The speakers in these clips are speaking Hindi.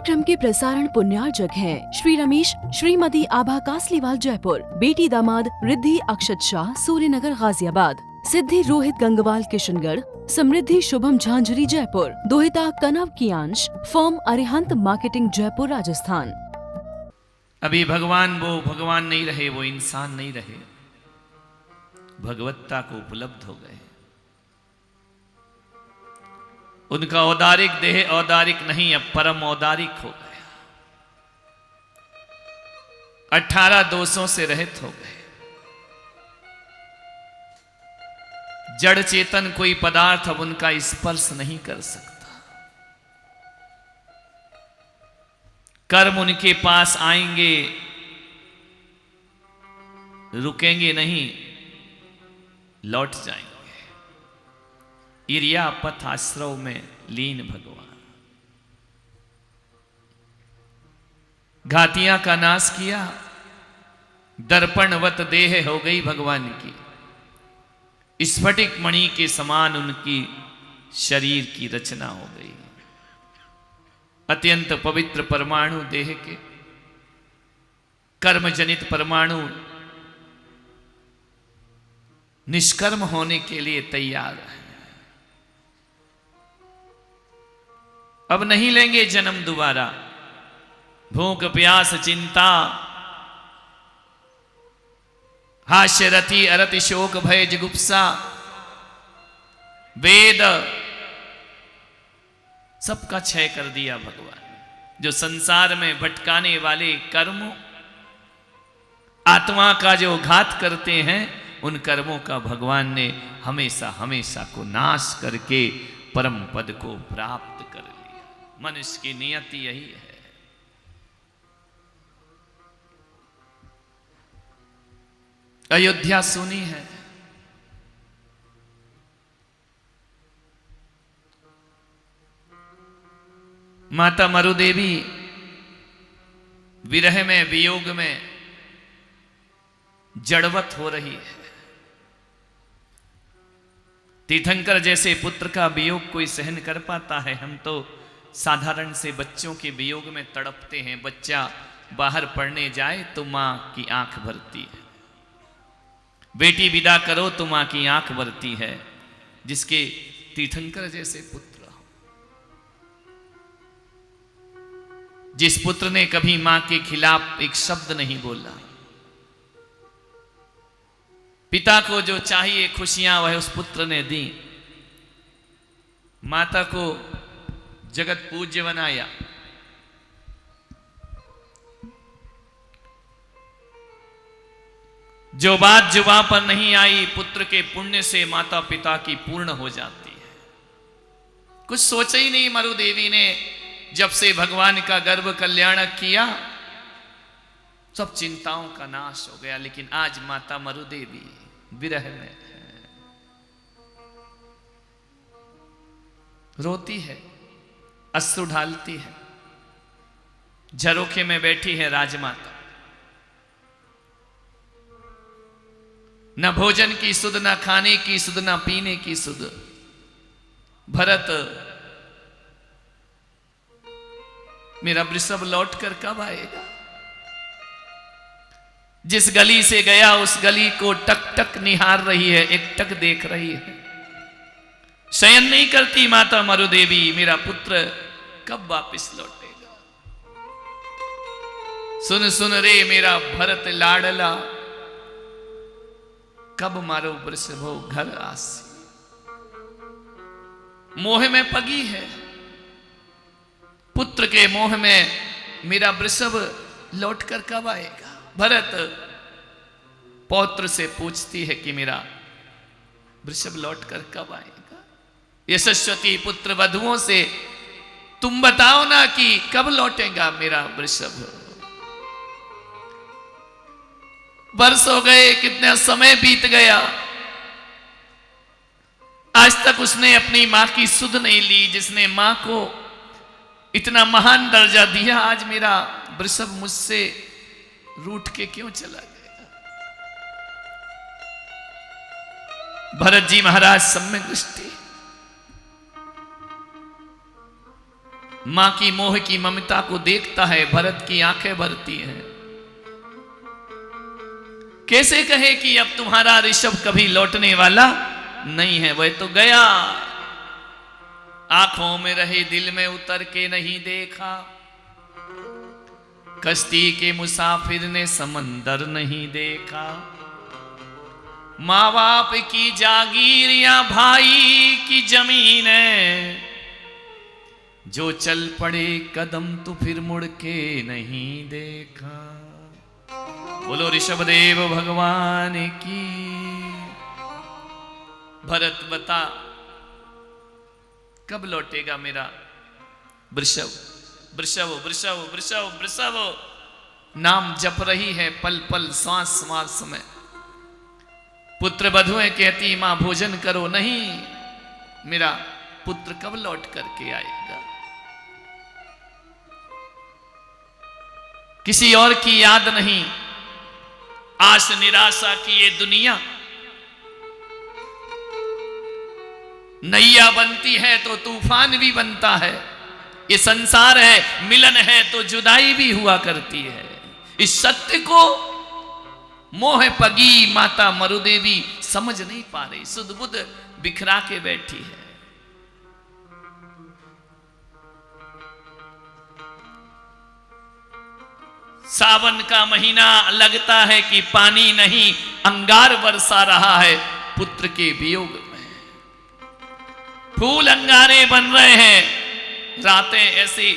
कार्यक्रम के प्रसारण पुण्यार्जक हैं श्री रमेश श्रीमती आभा कासलीवाल जयपुर, बेटी दामाद रिद्धि अक्षत शाह सूर्यनगर गाजियाबाद, सिद्धि रोहित गंगवाल किशनगढ़, समृद्धि शुभम झांझरी जयपुर, दोहिता कनव कियांश फर्म अरिहंत मार्केटिंग जयपुर राजस्थान। अभी भगवान वो भगवान नहीं रहे, वो इंसान नहीं रहे, भगवत्ता को उपलब्ध हो गए। उनका औदारिक देह औदारिक नहीं, अब परम औदारिक हो गया। 18 दोषों से रहित हो गए। जड़ चेतन कोई पदार्थ अब उनका स्पर्श नहीं कर सकता। कर्म उनके पास आएंगे, रुकेंगे नहीं, लौट जाएंगे। इरिया पथ आश्रव में लीन भगवान। घातियां का नाश किया, दर्पणवत देह हो गई भगवान की। स्फटिक मणि के समान उनकी शरीर की रचना हो गई। अत्यंत पवित्र परमाणु देह के कर्म जनित परमाणु निष्कर्म होने के लिए तैयार है। अब नहीं लेंगे जन्म दोबारा। भूख प्यास चिंता हास्य रति अरति शोक भय जुगुप्सा वेद सबका क्षय कर दिया भगवान। जो संसार में भटकाने वाले कर्म, आत्मा का जो घात करते हैं, उन कर्मों का भगवान ने हमेशा हमेशा को नाश करके परम पद को प्राप्त कर लिया। मनुष्य की नियति यही है। अयोध्या सुनी है, माता मरुदेवी विरह में वियोग में जड़वत हो रही है। तीर्थंकर जैसे पुत्र का वियोग कोई सहन कर पाता है? हम तो साधारण से बच्चों के वियोग में तड़पते हैं। बच्चा बाहर पढ़ने जाए तो मां की आंख भरती है, बेटी विदा करो तो मां की आंख भरती है। जिसके तीर्थंकर जैसे पुत्र हो, जिस पुत्र ने कभी मां के खिलाफ एक शब्द नहीं बोला, पिता को जो चाहिए खुशियां वह उस पुत्र ने दी, माता को जगत पूज्य बनाया। जो बात जुबान पर नहीं आई, पुत्र के पुण्य से माता पिता की पूर्ण हो जाती है। कुछ सोचा ही नहीं मरुदेवी ने। जब से भगवान का गर्भ कल्याण किया, सब चिंताओं का नाश हो गया। लेकिन आज माता मरुदेवी विरह में है, रोती है, अश्रु ढालती है। झरोखे में बैठी है राजमाता। न भोजन की सुध, न खाने की सुध, न पीने की सुध। भरत, मेरा वृषभ लौट कर कब आएगा? जिस गली से गया उस गली को टक टक निहार रही है, एकटक देख रही है। शयन नहीं करती माता मरुदेवी, मेरा पुत्र कब वापस लौटेगा? सुन सुन रे मेरा भरत लाडला, कब मारो वृषभो घर आसी। मोह में पगी है, पुत्र के मोह में मेरा वृषभ लौटकर कब आएगा? भरत पौत्र से पूछती है कि मेरा वृषभ लौटकर कब आएगा? यशस्वती पुत्र वधुओं से तुम बताओ ना कि कब लौटेगा मेरा वृषभ। वर्ष हो गए, कितना समय बीत गया, आज तक उसने अपनी मां की सुध नहीं ली। जिसने मां को इतना महान दर्जा दिया, आज मेरा वृषभ मुझसे रूठ के क्यों चला गया? भरत जी महाराज सम्यक दृष्टि। मां की मोह की ममता को देखता है, भरत की आंखें भरती हैं। कैसे कहे कि अब तुम्हारा ऋषभ कभी लौटने वाला नहीं है, वह तो गया। आंखों में रहे दिल में उतर के नहीं देखा, कश्ती के मुसाफिर ने समंदर नहीं देखा। माँ बाप की जागीर या भाई की जमीन है, जो चल पड़े कदम तो फिर मुड़ के नहीं देखा। बोलो ऋषभदेव भगवान की। भरत बता कब लौटेगा मेरा वृषभ? वृषभ वृषभ वृषभ वृषभ नाम जप रही है पल पल श्वास श्वास में। पुत्र बधुएं कहती मां भोजन करो, नहीं मेरा पुत्र कब लौट करके आएगा। किसी और की याद नहीं, आश निराशा की ये दुनिया। नैया बनती है तो तूफान भी बनता है, ये संसार है। मिलन है तो जुदाई भी हुआ करती है। इस सत्य को मोह पगी माता मरुदेवी समझ नहीं पा रही, सुध बुध बिखरा के बैठी है। सावन का महीना लगता है कि पानी नहीं अंगार बरसा रहा है पुत्र के वियोग में। फूल अंगारे बन रहे हैं, रातें ऐसी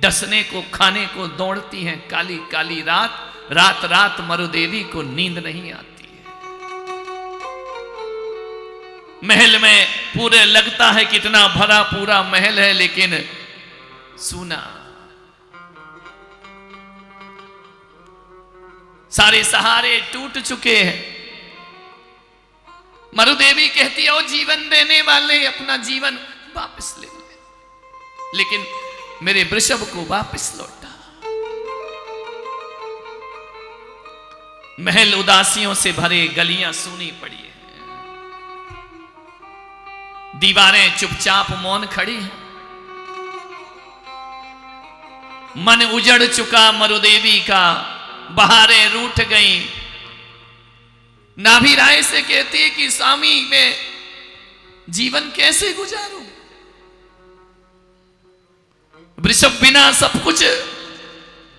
डसने को खाने को दौड़ती हैं। काली काली रात, रात रात मरुदेवी को नींद नहीं आती है। महल में पूरे लगता है कितना भरा पूरा महल है, लेकिन सूना। सारे सहारे टूट चुके हैं। मरुदेवी कहती है ओ जीवन देने वाले, अपना जीवन वापस ले ले, लेकिन मेरे वृषभ को वापस लौटा। महल उदासियों से भरे, गलियां सूनी पड़ी है, दीवारें चुपचाप मौन खड़ी हैं। मन उजड़ चुका मरुदेवी का, बहारें रूठ गई। नाभि राय से कहती है कि स्वामी मैं जीवन कैसे गुजारूं। वृषभ बिना सब कुछ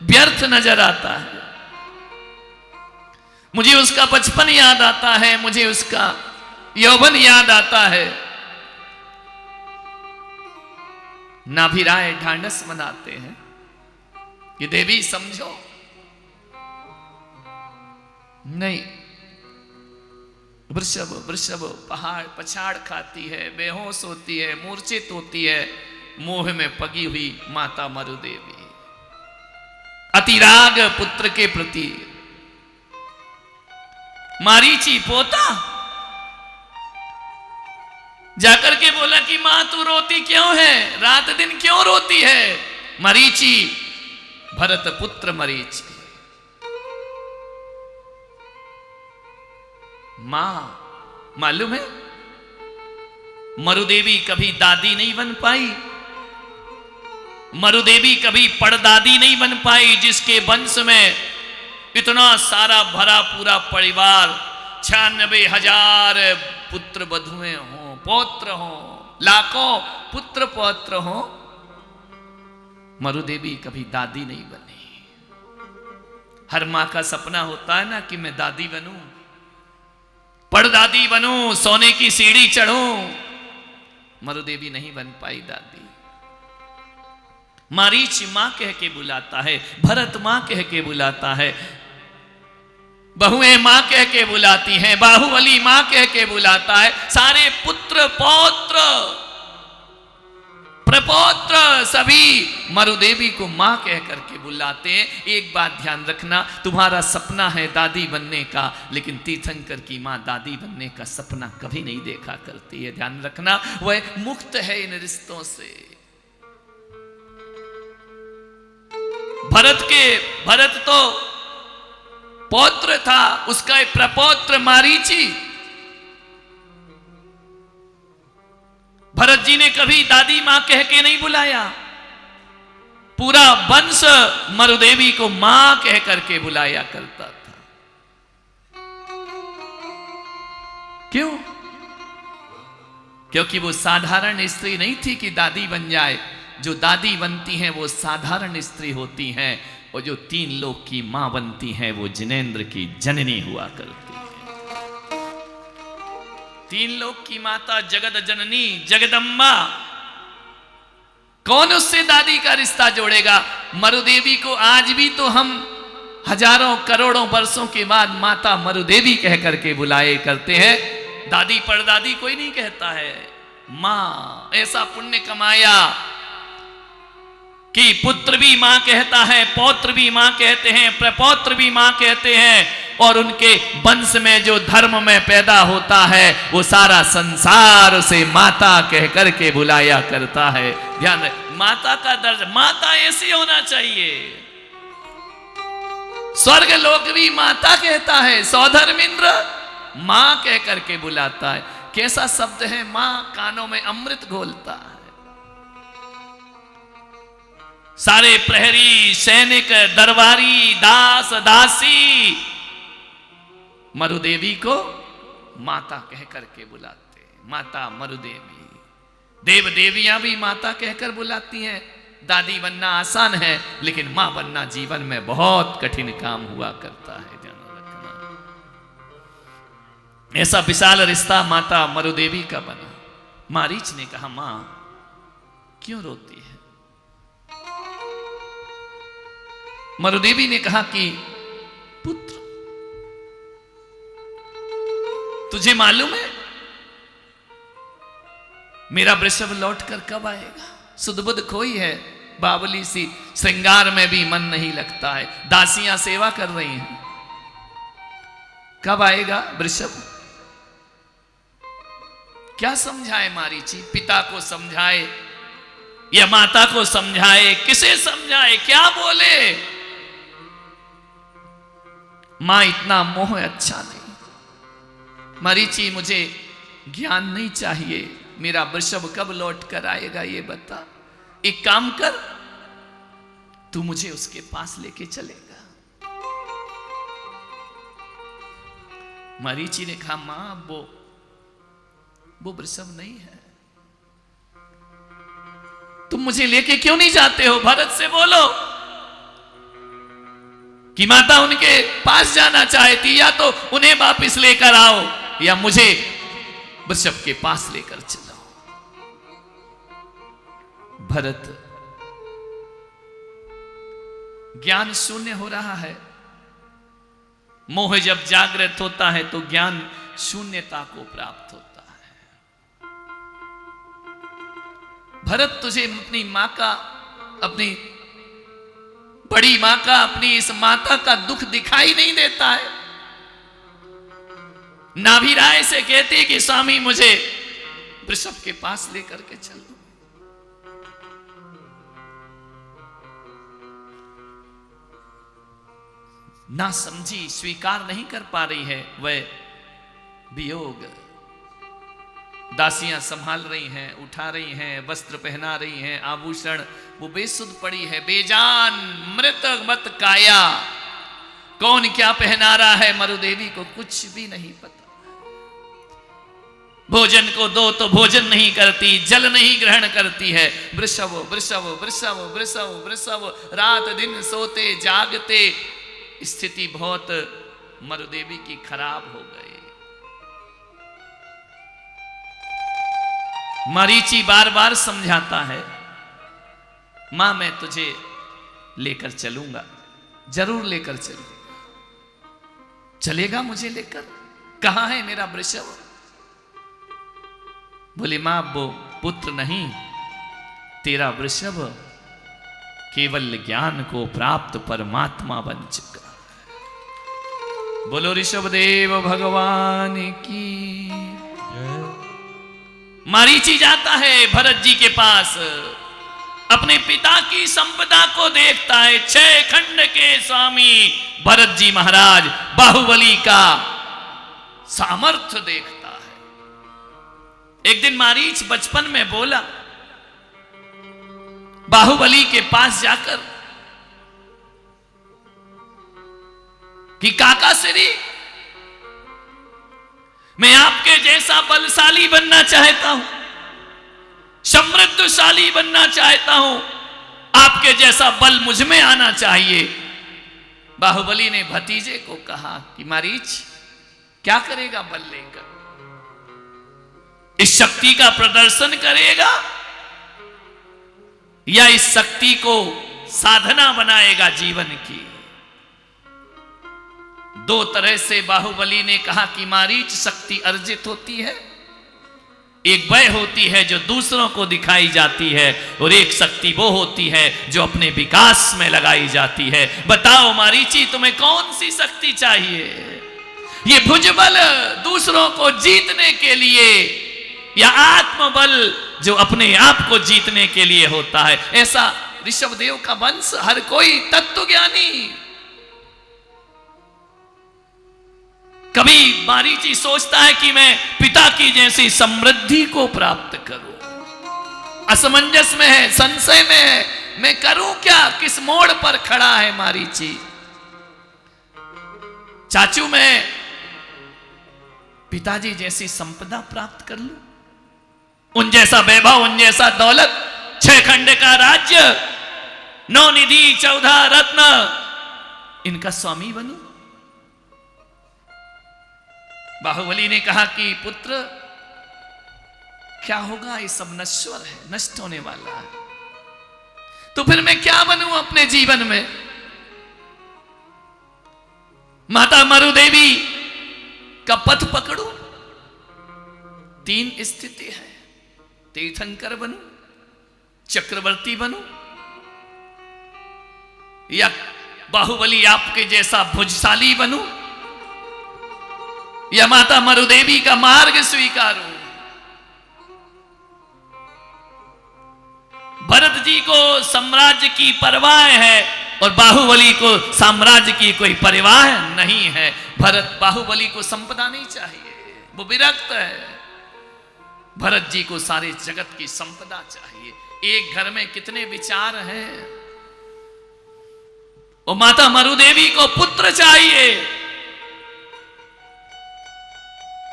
व्यर्थ नजर आता है। मुझे उसका बचपन याद आता है, मुझे उसका यौवन याद आता है। नाभि राय ढांढस बनाते हैं कि देवी समझो, नहीं वृषभ वृषभ पहाड़ पछाड़ खाती है, बेहोश होती है, मूर्छित होती है, मोह में पगी हुई माता मरुदेवी। अतिराग पुत्र के प्रति। मारीची पोता जाकर के बोला कि मां तू रोती क्यों है, रात दिन क्यों रोती है। मरीची, भरत पुत्र मरीची। मां मालूम है मरुदेवी कभी दादी नहीं बन पाई, मरुदेवी कभी पड़दादी नहीं बन पाई, जिसके वंश में इतना सारा भरा पूरा परिवार, 96,000 पुत्र बधुएं हों, पौत्र हों, लाखों पुत्र पौत्र हों। मरुदेवी कभी दादी नहीं बनी। हर मां का सपना होता है ना कि मैं दादी बनूं, पड़दादी बनूं, सोने की सीढ़ी चढ़ूं। मरुदेवी नहीं बन पाई दादी। मारीच मां कह के बुलाता है, भरत मां कह के बुलाता है, बहुएं मां कह के बुलाती हैं, बाहुबली मां कह के बुलाता है। सारे पुत्र पौत्र प्रपौत्र सभी मरुदेवी को मां कह करके बुलाते हैं। एक बात ध्यान रखना, तुम्हारा सपना है दादी बनने का, लेकिन तीर्थंकर की मां दादी बनने का सपना कभी नहीं देखा करती है। ध्यान रखना, वह मुक्त है इन रिश्तों से। भरत तो पौत्र था, उसका एक प्रपौत्र मारीची। भरत जी ने कभी दादी मां कह के नहीं बुलाया, पूरा वंश मरुदेवी को मां कह करके बुलाया करता था। क्यों? क्योंकि वो साधारण स्त्री नहीं थी कि दादी बन जाए। जो दादी बनती हैं वो साधारण स्त्री होती हैं, और जो 3 लोक की मां बनती हैं वो जिनेंद्र की जननी हुआ करती है। 3 लोक की माता जगत जननी जगदम्बा। कौन उससे दादी का रिश्ता जोड़ेगा? मरुदेवी को आज भी तो हम हजारों करोड़ों वर्षों के बाद माता मरुदेवी कह करके बुलाए करते हैं। दादी परदादी कोई नहीं कहता है। मां ऐसा पुण्य कमाया कि पुत्र भी मां कहता है, पौत्र भी मां कहते हैं, प्रपौत्र भी मां कहते हैं, और उनके वंश में जो धर्म में पैदा होता है वो सारा संसार उसे माता कह करके बुलाया करता है। ध्यान रहे, माता का दर्ज, माता ऐसी होना चाहिए। स्वर्ग लोक भी माता कहता है, सौधर्मिंद्र मां कह करके बुलाता है। कैसा शब्द है मां, कानों में अमृत घोलता है। सारे प्रहरी, सैनिक, दरबारी, दास दासी मरुदेवी को माता कह करके बुलाते हैं। माता मरुदेवी। देव देवियां भी माता कहकर बुलाती हैं। दादी बनना आसान है, लेकिन मां बनना जीवन में बहुत कठिन काम हुआ करता है। ध्यान रखना। ऐसा विशाल रिश्ता माता मरुदेवी का बना। मारीच ने कहा, मां क्यों रोती है? मरुदेवी ने कहा कि पुत्र, तुझे मालूम है मेरा वृषभ लौटकर कब आएगा? सुध-बुध खोई है, बावली सी, श्रृंगार में भी मन नहीं लगता है, दासियां सेवा कर रही हैं। कब आएगा वृषभ? क्या समझाए मारीची? पिता को समझाए या माता को समझाए? किसे समझाए? क्या बोले? मां इतना मोह अच्छा नहीं। मरीची, मुझे ज्ञान नहीं चाहिए, मेरा वृषभ कब लौट कर आएगा ये बता। एक काम कर, तू मुझे उसके पास लेके चलेगा। मरीची ने कहा, मां वो वृषभ नहीं है। तुम मुझे लेके क्यों नहीं जाते हो? भरत से बोलो कि माता उनके पास जाना चाहती, या तो उन्हें वापिस लेकर आओ या मुझे वृषभ के पास लेकर चलो। भरत, ज्ञान शून्य हो रहा है। मोह जब जागृत होता है तो ज्ञान शून्यता को प्राप्त होता है। भरत, तुझे अपनी मां का, अपनी बड़ी मां का, अपनी इस माता का दुख दिखाई नहीं देता है? नाभि राय से कहते कि स्वामी मुझे वृषभ के पास लेकर के चलो। ना समझी, स्वीकार नहीं कर पा रही है वह वियोग। दासियां संभाल रही हैं, उठा रही हैं, वस्त्र पहना रही हैं, आभूषण, वो बेसुध पड़ी है, बेजान मृत मत काया। कौन क्या पहना रहा है मरुदेवी को कुछ भी नहीं पता। भोजन को दो तो भोजन नहीं करती, जल नहीं ग्रहण करती है। वृषभ वृषभ वृषभ वृषभ वृषभ, रात दिन सोते जागते। स्थिति बहुत मरुदेवी की खराब हो गई। मरीची बार बार समझाता है, मां मैं तुझे लेकर चलूंगा, जरूर लेकर चलूंगा। चलेगा मुझे लेकर? कहां है मेरा वृषभ? बोले, मां वो पुत्र नहीं, तेरा वृषभ केवल ज्ञान को प्राप्त परमात्मा बन चुका। बोलो ऋषभदेव भगवान की। मारीची जाता है भरत जी के पास, अपने पिता की संपदा को देखता है। 6 खंड के स्वामी भरत जी महाराज बाहुबली का सामर्थ्य देखता है। एक दिन मारीच बचपन में बोला, बाहुबली के पास जाकर कि काका श्री, मैं आपके जैसा बलशाली बनना चाहता हूं, समृद्धशाली बनना चाहता हूं, आपके जैसा बल मुझ में आना चाहिए। बाहुबली ने भतीजे को कहा कि मारीच क्या करेगा बल लेकर? इस शक्ति का प्रदर्शन करेगा या इस शक्ति को साधना बनाएगा जीवन की? दो तरह से बाहुबली ने कहा कि मारीच, शक्ति अर्जित होती है, एक वह होती है जो दूसरों को दिखाई जाती है, और एक शक्ति वो होती है जो अपने विकास में लगाई जाती है। बताओ मारीची, तुम्हें कौन सी शक्ति चाहिए? ये भुजबल दूसरों को जीतने के लिए या आत्मबल जो अपने आप को जीतने के लिए होता है? ऐसा ऋषभदेव का वंश हर कोई तत्वज्ञानी, कभी मारीची सोचता है कि मैं पिता की जैसी समृद्धि को प्राप्त करूं, असमंजस में है, संशय में है, मैं करूं क्या? किस मोड़ पर खड़ा है मारीची? चाचू, मैं पिताजी जैसी संपदा प्राप्त कर लूं, उन जैसा वैभव, उन जैसा दौलत, 6 खंड का राज्य, 9 निधि, 14 रत्न, इनका स्वामी बनूं? बाहुबली ने कहा कि पुत्र, क्या होगा? ये सब नश्वर है, नष्ट होने वाला है, तो फिर मैं क्या बनूं अपने जीवन में? माता मरुदेवी का पथ पकड़ूं? 3 स्थिति है, तीर्थंकर बनूं, चक्रवर्ती बनूं, या बाहुबली आपके जैसा भुजशाली बनूं, या माता मरुदेवी का मार्ग स्वीकारूं? भरत जी को साम्राज्य की परवाह है और बाहुबली को साम्राज्य की कोई परवाह नहीं है। बाहुबली को संपदा नहीं चाहिए, वो विरक्त है। भरत जी को सारे जगत की संपदा चाहिए। एक घर में कितने विचार हैं। और माता मरुदेवी को पुत्र चाहिए।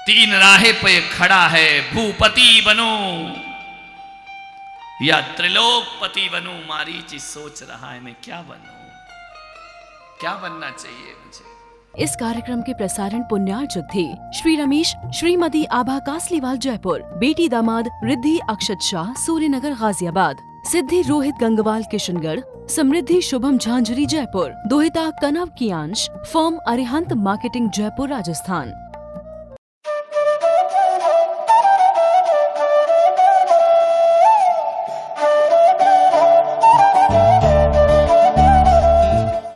3 राहें पे खड़ा है, भूपति बनो या त्रिलोकपति बनूं। मारीची सोच रहा है, मैं क्या बनूं, क्या बनना चाहिए मुझे। इस कार्यक्रम के प्रसारण पुण्यार्चक थे श्री रमेश श्रीमती आभा कासलीवाल जयपुर, बेटी दामाद रिद्धि अक्षत शाह सूर्यनगर गाजियाबाद, सिद्धि रोहित गंगवाल किशनगढ़, समृद्धि शुभम झांझरी जयपुर, दोहिता कनव कियांश, फर्म अरिहंत मार्केटिंग जयपुर राजस्थान।